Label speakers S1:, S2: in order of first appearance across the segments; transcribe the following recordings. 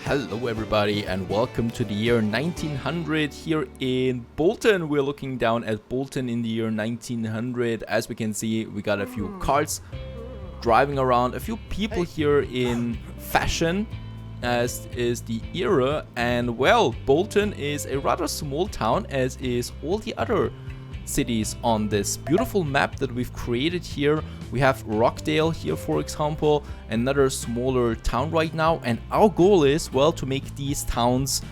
S1: Hello everybody and welcome to the year 1900 here in Bolton. We're looking down at Bolton in the year 1900. As we can see, we got a few cars driving around, a few people here in fashion, as is the era. And well, Bolton is a rather small town, as is all the other cities on this beautiful map that we've created here. We have Rockdale here, for example, another smaller town right now, and our goal is, well, to make these towns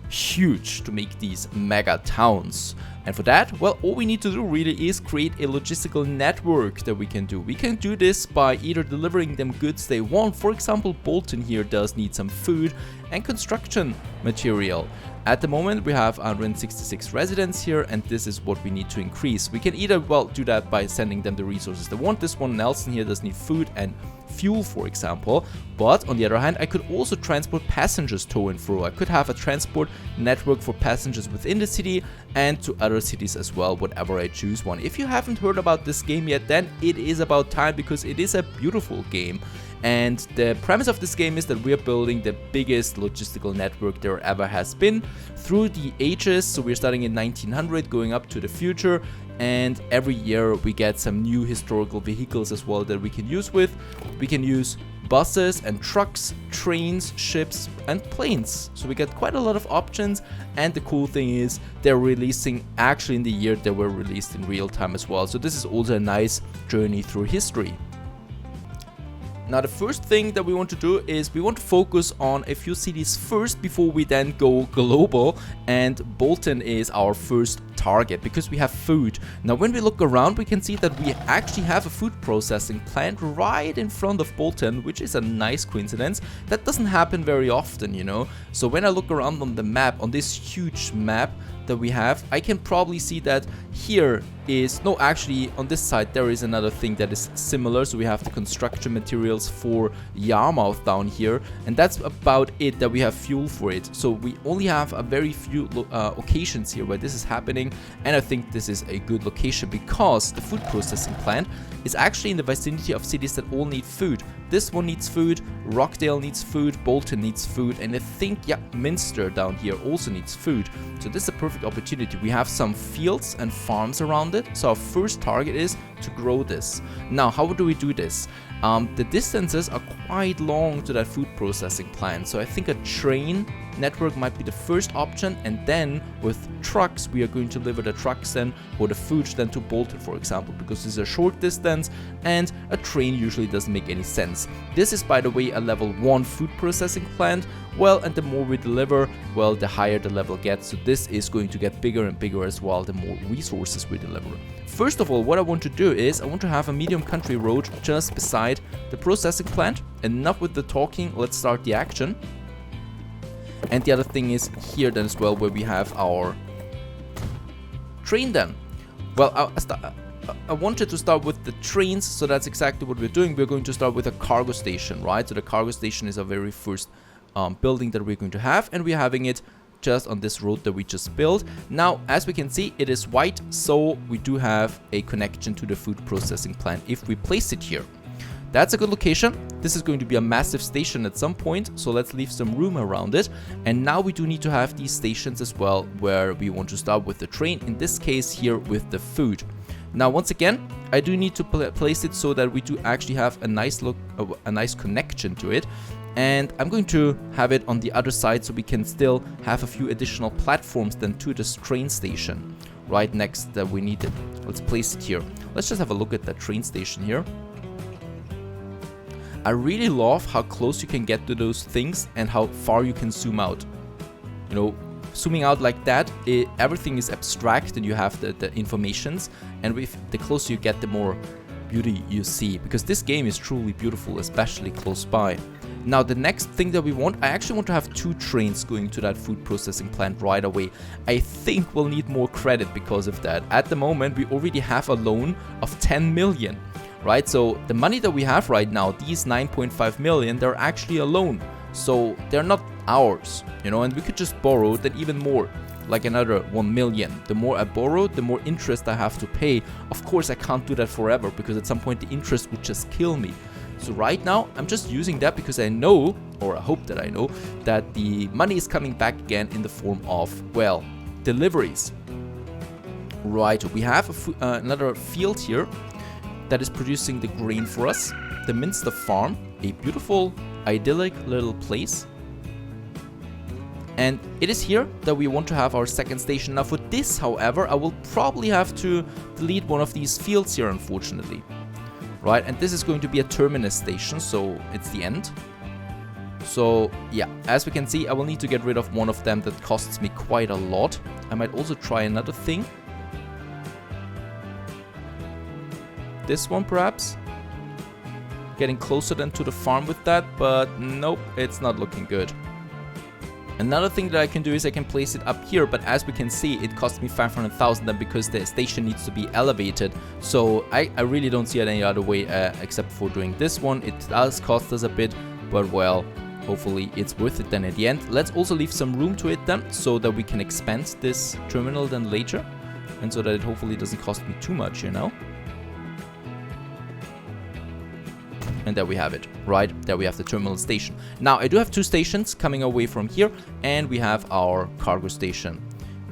S1: huge, to make these mega towns. And for that, well, all we need to do really is create a logistical network that we can do. We can do this by either delivering them goods they want. For example, Bolton here does need some food and construction material. At the moment, we have 166 residents here, and this is what we need to increase. We can either, well, do that by sending them the resources they want. This one, Nelson here, does need food and fuel, for example. But on the other hand, I could also transport passengers to and fro. I could have a transport network for passengers within the city and to other cities as well, whatever I choose one. If you haven't heard about this game yet, then it is about time, because it is a beautiful game. And the premise of this game is that we're building the biggest logistical network there ever has been through the ages. So we're starting in 1900, going up to the future, and every year we get some new historical vehicles as well that we can use with. We can use buses and trucks, trains, ships and planes. So we get quite a lot of options, and the cool thing is they're releasing actually in the year they were released in real time as well. So this is also a nice journey through history. Now, the first thing that we want to do is we want to focus on a few cities first before we then go global, and Bolton is our first target because we have food. Now, when we look around, we can see that we actually have a food processing plant right in front of Bolton, which is a nice coincidence. That doesn't happen very often, you know. So when I look around on the map, on this huge map that we have, I can probably see that here is, no, actually on this side there is another thing that is similar. So we have the construction materials for Yarmouth down here, and that's about it, that we have fuel for it. So we only have a very few occasions here where this is happening, and I think this is a good location because the food processing plant is actually in the vicinity of cities that all need food. This one needs food, Rockdale needs food, Bolton needs food, and I think, yeah, Minster down here also needs food. So this is a perfect opportunity. We have some fields and farms around it, so our first target is to grow this. Now, how do we do this? The distances are quite long to that food processing plant, so I think a train network might be the first option, and then with trucks we are going to deliver the trucks then, or the food then, to Bolton, for example, because this is a short distance and a train usually doesn't make any sense. This is, by the way, a level 1 food processing plant. Well, and the more we deliver, well, the higher the level gets, so this is going to get bigger and bigger as well the more resources we deliver. First of all, what I want to do is I want to have a medium country road just beside the processing plant. Enough with the talking, let's start the action. And the other thing is here then as well, where we have our train then. Well, I wanted to start with the trains, so that's exactly what we're doing. We're going to start with a cargo station, right? So the cargo station is our very first building that we're going to have, and we're having it just on this road that we just built. Now, as we can see, it is white, so we do have a connection to the food processing plant if we place it here. That's a good location. This is going to be a massive station at some point, so let's leave some room around it. And now we do need to have these stations as well, where we want to start with the train, in this case here with the food. Now, once again, I do need to place it so that we do actually have a nice look, a nice connection to it. And I'm going to have it on the other side, so we can still have a few additional platforms then to this train station right next that we need it. Let's place it here. Let's just have a look at that train station here. I really love how close you can get to those things and how far you can zoom out. You know, zooming out like that, everything is abstract and you have the informations, and with the closer you get, the more beauty you see, because this game is truly beautiful, especially close by. Now, the next thing that we want, I actually want to have 2 trains going to that food processing plant right away. I think we'll need more credit because of that. At the moment, we already have a loan of 10 million. Right, so the money that we have right now, these 9.5 million, they're actually a loan, so they're not ours, you know, and we could just borrow then even more, like another 1 million. The more I borrow, the more interest I have to pay. Of course, I can't do that forever, because at some point the interest would just kill me. So right now, I'm just using that because I know, or I hope that I know, that the money is coming back again in the form of, well, deliveries. Right, we have another field here that is producing the grain for us. The Minster Farm, a beautiful, idyllic little place. And it is here that we want to have our second station. Now for this, however, I will probably have to delete one of these fields here, unfortunately. Right, and this is going to be a terminus station, so it's the end. So yeah, as we can see, I will need to get rid of one of them that costs me quite a lot. I might also try another thing. This one perhaps. Getting closer then to the farm with that, but nope, it's not looking good. Another thing that I can do is I can place it up here, but as we can see, it cost me 500,000 then because the station needs to be elevated. So I really don't see it any other way except for doing this one. It does cost us a bit, but well, hopefully it's worth it then at the end. Let's also leave some room to it then, so that we can expand this terminal then later. And so that it hopefully doesn't cost me too much, you know. And there we have it, right? There we have the terminal station. Now, I do have two stations coming away from here, and we have our cargo station.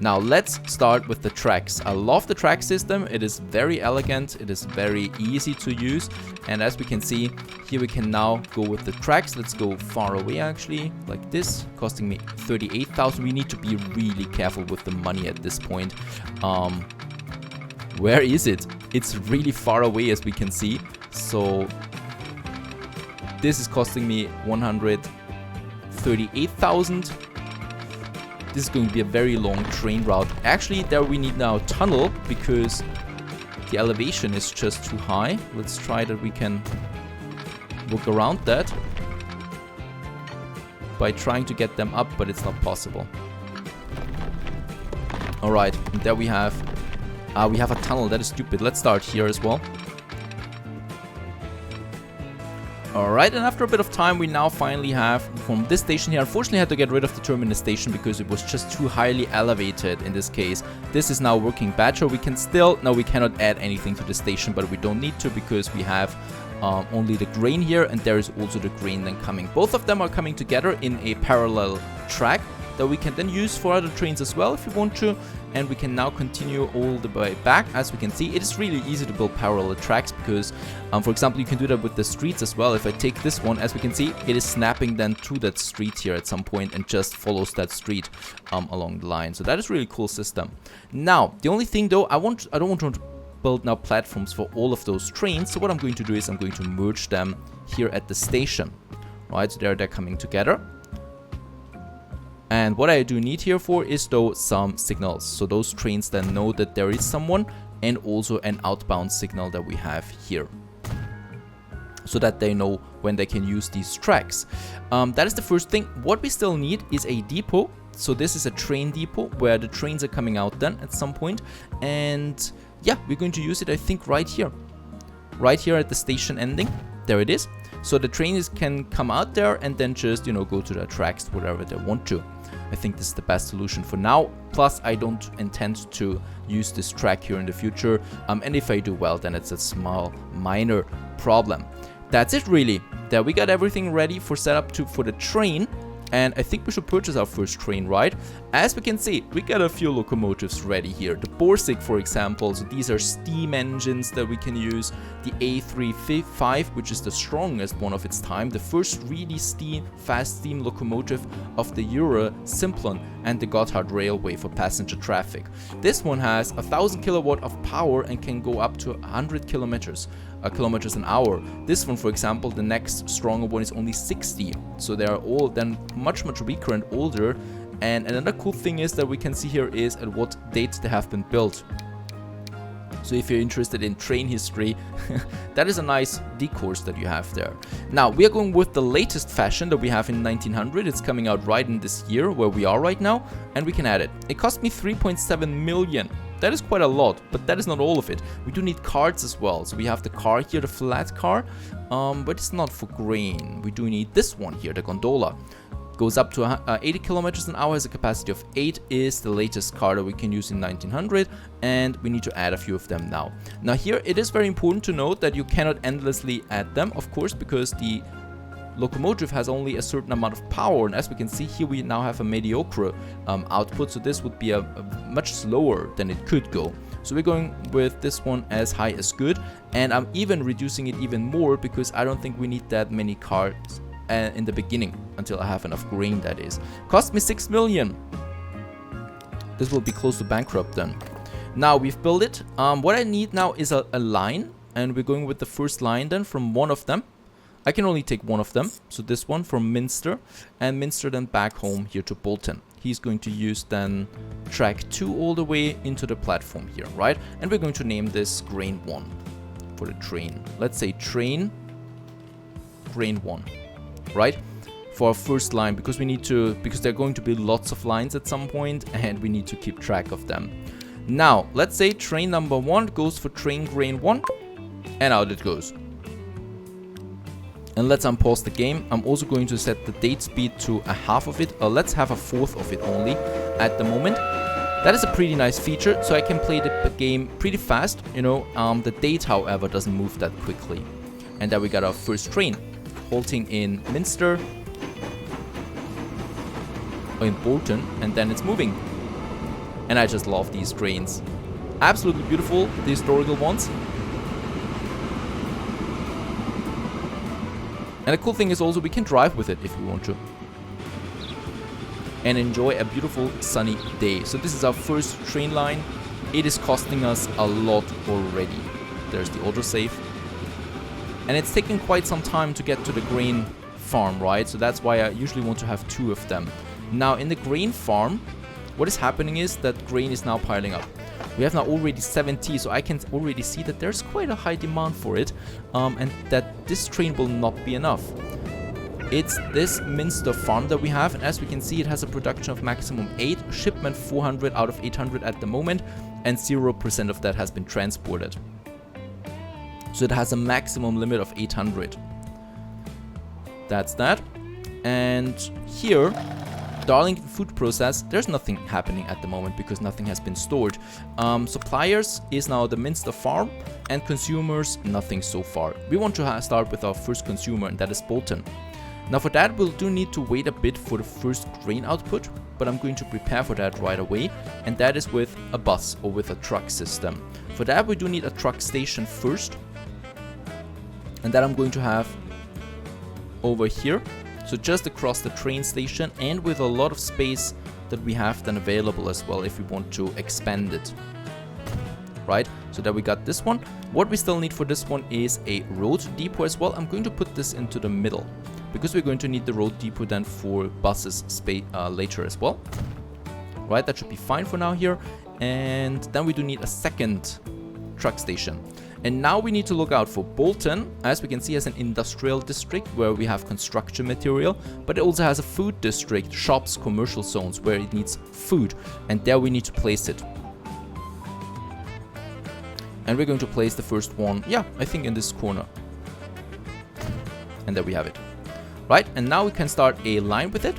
S1: Now, let's start with the tracks. I love the track system. It is very elegant. It is very easy to use. And as we can see, here we can now go with the tracks. Let's go far away, actually, like this, costing me 38,000. We need to be really careful with the money at this point. Where is it? It's really far away, as we can see. So this is costing me 138,000. This is going to be a very long train route. Actually, there we need now a tunnel because the elevation is just too high. Let's try that we can work around that by trying to get them up, but it's not possible. Alright, and there we have a tunnel. That is stupid. Let's start here as well. Alright, and after a bit of time, we now finally have from this station here. Unfortunately, I had to get rid of the terminus station because it was just too highly elevated in this case. This is now working better. We can still, no, we cannot add anything to the station, but we don't need to because we have only the grain here, and there is also the grain then coming. Both of them are coming together in a parallel track that we can then use for other trains as well if we want to. And we can now continue all the way back. As we can see, it is really easy to build parallel tracks because, for example, you can do that with the streets as well. If I take this one, as we can see, it is snapping then to that street here at some point and just follows that street along the line. So that is a really cool system. Now, the only thing though, I don't want to build now platforms for all of those trains. So what I'm going to do is I'm going to merge them here at the station. Right, so they're coming together. And what I do need here for is though some signals. So those trains then know that there is someone, and also an outbound signal that we have here. So that they know when they can use these tracks. That is the first thing. What we still need is a depot. So this is a train depot where the trains are coming out then at some point. And yeah, we're going to use it, I think, right here. Right here at the station ending. There it is. So the trains can come out there and then just, you know, go to the tracks, whatever they want to. I think this is the best solution for now. Plus, I don't intend to use this track here in the future. And if I do, well, then it's a small, minor problem. That's it, really. There we got everything ready for setup for the train. And I think we should purchase our first train, right? As we can see, we got a few locomotives ready here. The Borsig, for example, so these are steam engines that we can use. The A355, which is the strongest one of its time. The first really fast steam locomotive of the Euro Simplon and the Gotthard Railway for passenger traffic. This one has 1000 kilowatt of power and can go up to 100 kilometers an hour. This one, for example, the next stronger one is only 60. So they are all then much weaker and older. And another cool thing is that we can see here is at what date they have been built. So if you're interested in train history, that is a nice discourse that you have there. Now, we are going with the latest fashion that we have in 1900. It's coming out right in this year where we are right now, and we can add it. It cost me 3.7 million. That is quite a lot, but that is not all of it. We do need carts as well. So we have the car here, the flat car, but it's not for grain. We do need this one here, the gondola. Goes up to 80 kilometers an hour, has a capacity of 8, is the latest car that we can use in 1900, and we need to add a few of them now. Now here it is very important to note that you cannot endlessly add them, of course, because the locomotive has only a certain amount of power, and as we can see here we now have a mediocre output, so this would be a much slower than it could go. So we're going with this one as high as good, and I'm even reducing it even more because I don't think we need that many cars in the beginning until I have enough grain, that is. Cost me 6 million. This will be close to bankrupt then. Now we've built it. What I need now is a line, and we're going with the first line then from one of them. I can only take one of them, so this one from Minster, and Minster then back home here to Bolton. He's going to use then track 2 all the way into the platform here, right? And we're going to name this Grain 1 for the train. Let's say train Grain 1, right? For our first line, because we need to, because there are going to be lots of lines at some point, and we need to keep track of them. Now, let's say train number 1 goes for train Grain 1, and out it goes. And let's unpause the game. I'm also going to set the date speed to a half of it. Let's have a fourth of it only at the moment. That is a pretty nice feature, so I can play the game pretty fast. You know, the date, however, doesn't move that quickly. And there we got our first train, halting in Minster, or in Bolton, and then it's moving. And I just love these trains. Absolutely beautiful, the historical ones. And the cool thing is also we can drive with it if we want to. And enjoy a beautiful sunny day. So this is our first train line. It is costing us a lot already. There's the autosave. And it's taking quite some time to get to the grain farm, right? So that's why I usually want to have 2 of them. Now in the grain farm, what is happening is that grain is now piling up. We have now already 70, so I can already see that there's quite a high demand for it, and that this train will not be enough. It's this Minster farm that we have, and as we can see, it has a production of maximum 8, shipment 400 out of 800 at the moment, and 0% of that has been transported. So it has a maximum limit of 800. That's that. And here, Darlington Food Process, there's nothing happening at the moment because nothing has been stored. Suppliers is now the Minster farm, and consumers, nothing so far. We want to start with our first consumer, and that is Bolton. Now for that, we'll do need to wait a bit for the first grain output, but I'm going to prepare for that right away, and that is with a bus or with a truck system. For that, we do need a truck station first, and that I'm going to have over here. So just across the train station, and with a lot of space that we have then available as well if we want to expand it. Right, so that we got this one. What we still need for this one is a road depot as well. I'm going to put this into the middle because we're going to need the road depot then for buses later as well. Right, that should be fine for now here. And then we do need a second truck station. And now we need to look out for Bolton, as we can see, as an industrial district where we have construction material, but it also has a food district, shops, commercial zones where it needs food, and there we need to place it. And we're going to place the first one, yeah, I think in this corner. And there we have it. Right, and now we can start a line with it,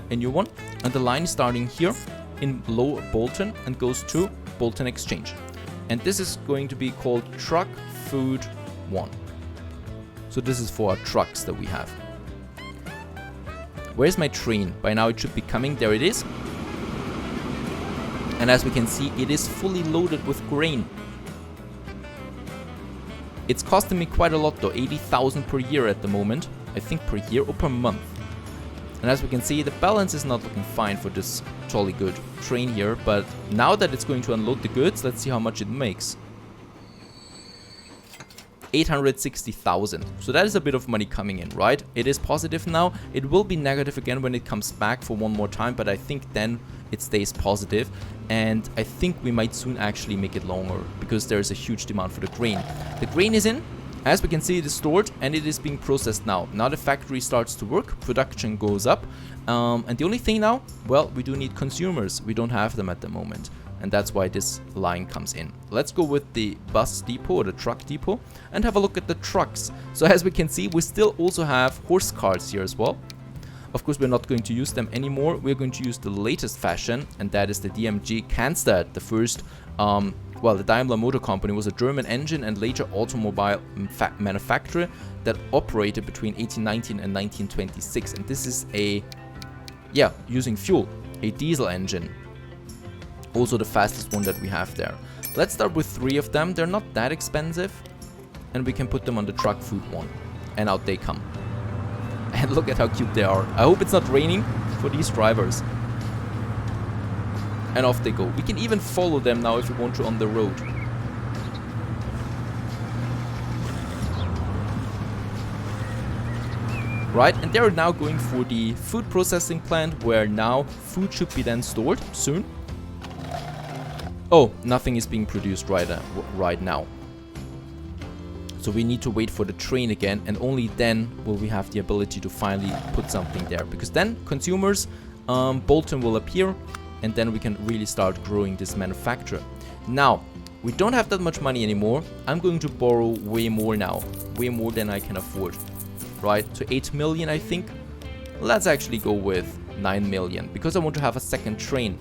S1: a new one, and the line is starting here in Low Bolton and goes to Bolton Exchange. And this is going to be called Truck Food 1. So this is for our trucks that we have. Where's my train? By now it should be coming. There it is. And as we can see, it is fully loaded with grain. It's costing me quite a lot though, 80,000 per year at the moment. I think per year or per month. And as we can see, the balance is not looking fine for this jolly good train here, but now that it's going to unload the goods, let's see how much it makes. 860,000. So that is a bit of money coming in, right? It is positive now. It will be negative again when it comes back for one more time, but I think then it stays positive. And I think we might soon actually make it longer because there is a huge demand for the grain. The grain is in. As we can see, it is stored and it is being processed now. Now the factory starts to work, production goes up. And the only thing now, well, we do need consumers. We don't have them at the moment. And that's why this line comes in. Let's go with the bus depot or the truck depot and have a look at the trucks. So as we can see, we still also have horse cars here as well. Of course, we're not going to use them anymore. We're going to use the latest fashion, and that is the DMG Cannstatt, the first, well, the Daimler Motor Company was a German engine and later automobile manufacturer that operated between 1819 and 1926. And this is a, yeah, using fuel, a diesel engine. Also the fastest one that we have there. Let's start with 3 of them. They're not that expensive. And we can put them on the truck food one. And out they come. And look at how cute they are. I hope it's not raining for these drivers. And off they go. We can even follow them now if we want to on the road. Right, and they're now going for the food processing plant where now food should be then stored soon. Oh, nothing is being produced right now. So we need to wait for the train again, and only then will we have the ability to finally put something there. Because then consumers, Bolton will appear, and then we can really start growing this manufacturer. Now, we don't have that much money anymore. I'm going to borrow way more now. Way more than I can afford. Right, so 8 million I think. Let's actually go with 9 million, because I want to have a second train.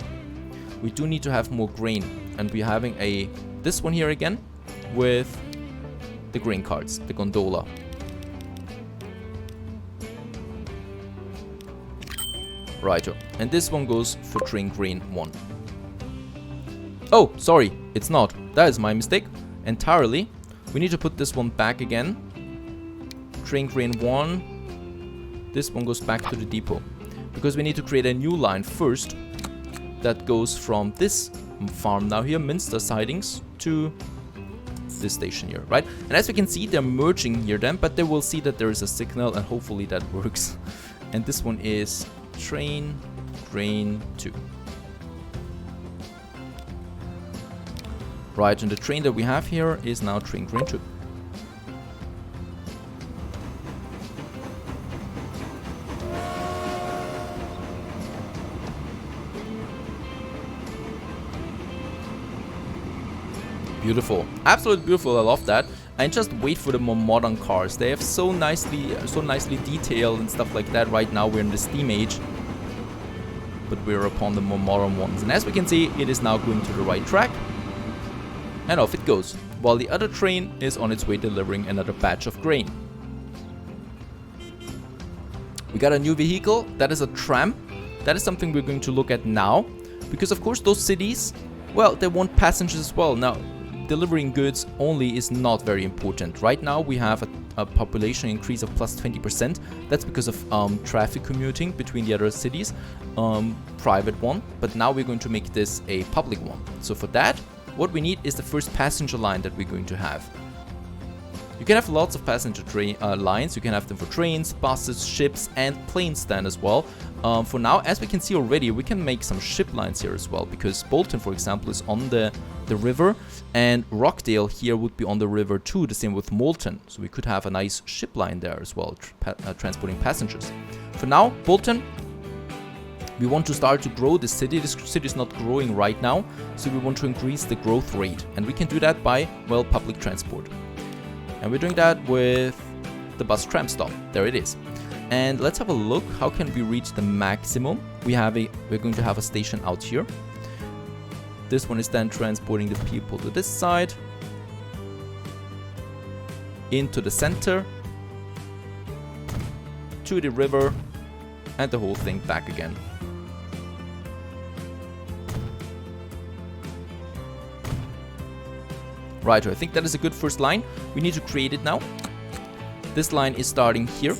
S1: We do need to have more grain, and we're having this one here again with the grain carts, the gondola. Righto, and this one goes for train grain 1. Oh, sorry, it's not. That is my mistake entirely. We need to put this one back again. Train grain 1. This one goes back to the depot, because we need to create a new line first that goes from this farm now here, Minster Sidings, to this station here, right? And as we can see, they're merging here then, but they will see that there is a signal, and hopefully that works. And this one is train grain 2. Right, and the train that we have here is now train grain 2. Beautiful, absolutely beautiful. I love that. And just wait for the more modern cars. They have so nicely detailed and stuff like that. Right now we're in the steam age, but we're upon the more modern ones. And as we can see, it is now going to the right track, and off it goes, while the other train is on its way delivering another batch of grain. We got a new vehicle. That is a tram. That is something we're going to look at now, because of course those cities, well, they want passengers as well. Now, delivering goods only is not very important. Right now we have a population increase of plus 20%. That's because of traffic commuting between the other cities, private one. But now we're going to make this a public one. So for that, what we need is the first passenger line that we're going to have. You can have lots of passenger lines. You can have them for trains, buses, ships, and planes then as well. For now, as we can see already, we can make some ship lines here as well, because Bolton, for example, is on the river, and Rockdale here would be on the river too, the same with Moulton. So we could have a nice ship line there as well, transporting passengers. For now, Bolton, we want to start to grow the city. This city is not growing right now, so we want to increase the growth rate. And we can do that by, well, public transport. And we're doing that with the bus tram stop. There it is. And let's have a look. How can we reach the maximum? We're going to have a station out here. This one is then transporting the people to this side, into the center, to the river, and the whole thing back again. Right, I think that is a good first line. We need to create it now. This line is starting here,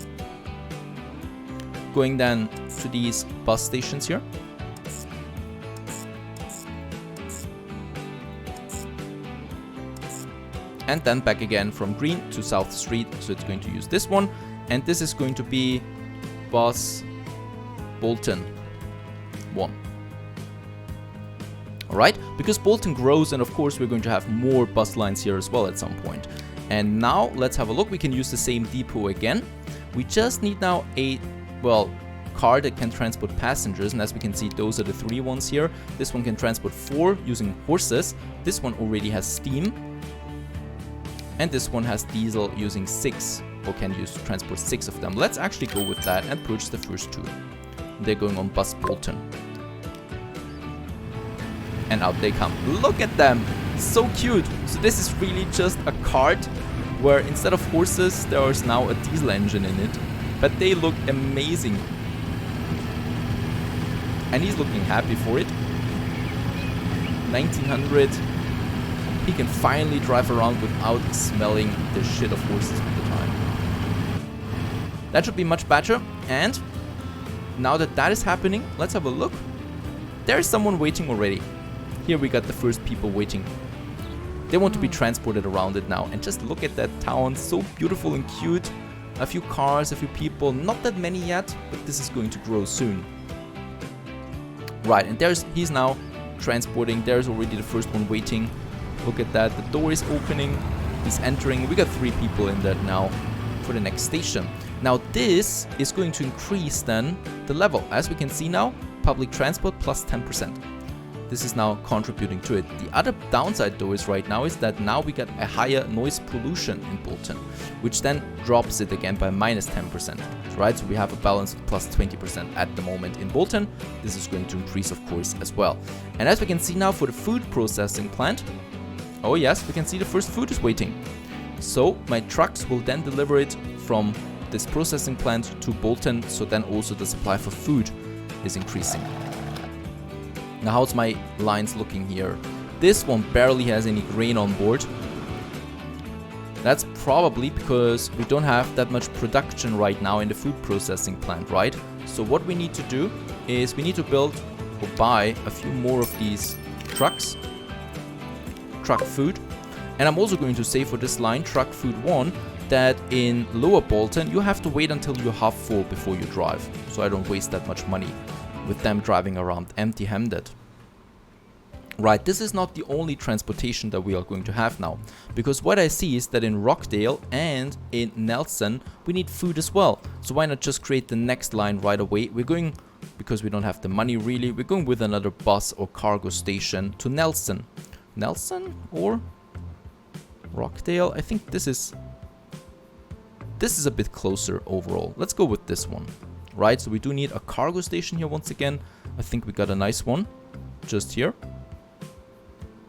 S1: going then to these bus stations here. And then back again from Green to South Street, so it's going to use this one. And this is going to be bus Bolton 1. Alright, because Bolton grows, and of course we're going to have more bus lines here as well at some point. And now let's have a look. We can use the same depot again. We just need now a, well, car that can transport passengers, and as we can see, those are the 3 ones here. This one can transport 4 using horses. This one already has steam, and this one has diesel using 6 or can use to transport 6 of them. Let's actually go with that and purchase the first 2. They're going on bus Bolton. And out they come. Look at them! So cute! So this is really just a cart where instead of horses there is now a diesel engine in it. But they look amazing. And he's looking happy for it. 1900. He can finally drive around without smelling the shit of horses all the time. That should be much better. And now that that is happening, let's have a look. There is someone waiting already. Here we got the first people waiting. They want to be transported around it now. And just look at that town. So beautiful and cute. A few cars, a few people. Not that many yet, but this is going to grow soon. Right, and he's now transporting. There's already the first one waiting. Look at that. The door is opening. He's entering. We got 3 people in that now for the next station. Now this is going to increase then the level. As we can see now, public transport plus 10%. This is now contributing to it. The other downside though is right now is that now we got a higher noise pollution in Bolton, which then drops it again by minus 10%. Right, so we have a balance of plus 20% at the moment in Bolton. This is going to increase of course as well. And as we can see now for the food processing plant, oh yes, we can see the first food is waiting. So my trucks will then deliver it from this processing plant to Bolton, so then also the supply for food is increasing. Now how's my lines looking here? This one barely has any grain on board. That's probably because we don't have that much production right now in the food processing plant, right? So what we need to do is we need to build or buy a few more of these trucks. Truck food. And I'm also going to say for this line, truck food 1, that in Lower Bolton you have to wait until you're half full before you drive. So I don't waste that much money with them driving around empty-handed. Right, this is not the only transportation that we are going to have now. Because what I see is that in Rockdale and in Nelson, we need food as well. So why not just create the next line right away? We're going, because we don't have the money really, we're going with another bus or cargo station to Nelson. Nelson or Rockdale? I think this is a bit closer overall. Let's go with this one. Right, so we do need a cargo station here once again. I think we got a nice one just here,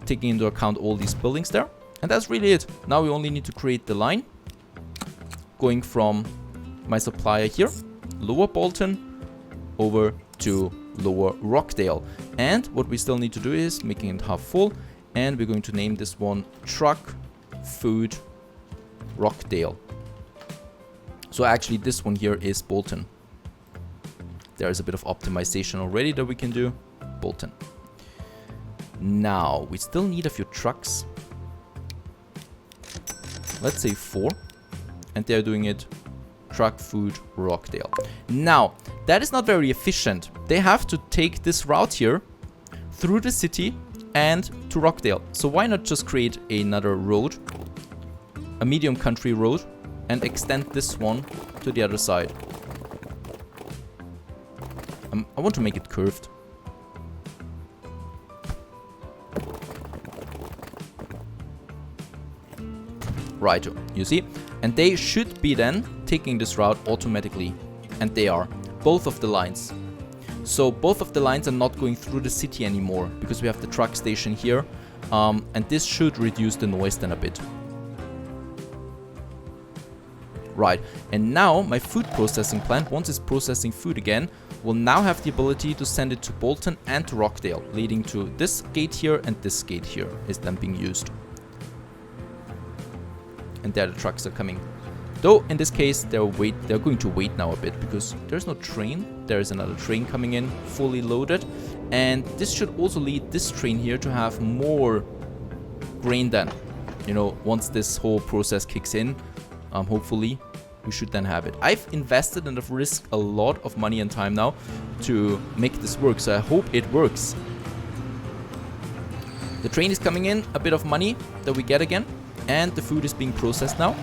S1: taking into account all these buildings there. And that's really it. Now we only need to create the line going from my supplier here, Lower Bolton, over to Lower Rockdale. And what we still need to do is making it half full, and we're going to name this one Truck Food Rockdale. So actually this one here is Bolton. There is a bit of optimization already that we can do. Bolton. Now, we still need a few trucks. Let's say 4. And they're doing it Truck Food Rockdale. Now, that is not very efficient. They have to take this route here through the city and to Rockdale. So why not just create another road, a medium country road, and extend this one to the other side. I want to make it curved. Right, you see? And they should be then taking this route automatically. And they are. Both of the lines. So both of the lines are not going through the city anymore, because we have the truck station here. And this should reduce the noise then a bit. Right, and now my food processing plant, once it's processing food again, will now have the ability to send it to Bolton and to Rockdale, leading to this gate here, and this gate here is then being used. And there the trucks are coming. Though in this case they're going to wait now a bit, because there's no train. There is another train coming in, fully loaded, and this should also lead this train here to have more grain then. You know, once this whole process kicks in, hopefully we should then have it. I've invested and I've risked a lot of money and time now to make this work, so I hope it works. The train is coming in, a bit of money that we get again, and the food is being processed now,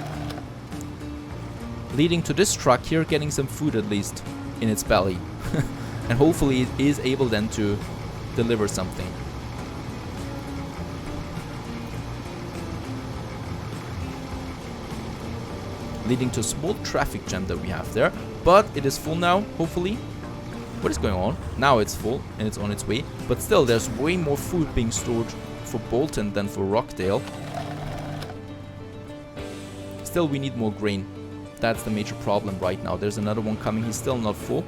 S1: leading to this truck here getting some food at least in its belly. And hopefully it is able then to deliver something. leading to a small traffic jam that we have there. But it is full now, hopefully. What is going on? Now it's full and it's on its way. But still, there's way more food being stored for Bolton than for Rockdale. Still, we need more grain. That's the major problem right now. There's another one coming. He's still not full.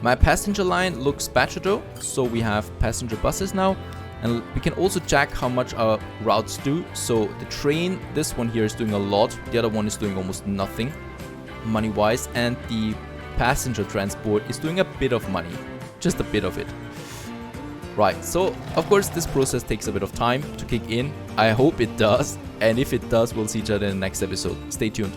S1: My passenger line looks better though. So we have passenger buses now. And we can also check how much our routes do. So the train, this one here is doing a lot. The other one is doing almost nothing money-wise. And the passenger transport is doing a bit of money. Just a bit of it. Right, so of course this process takes a bit of time to kick in. I hope it does. And if it does, we'll see each other in the next episode. Stay tuned.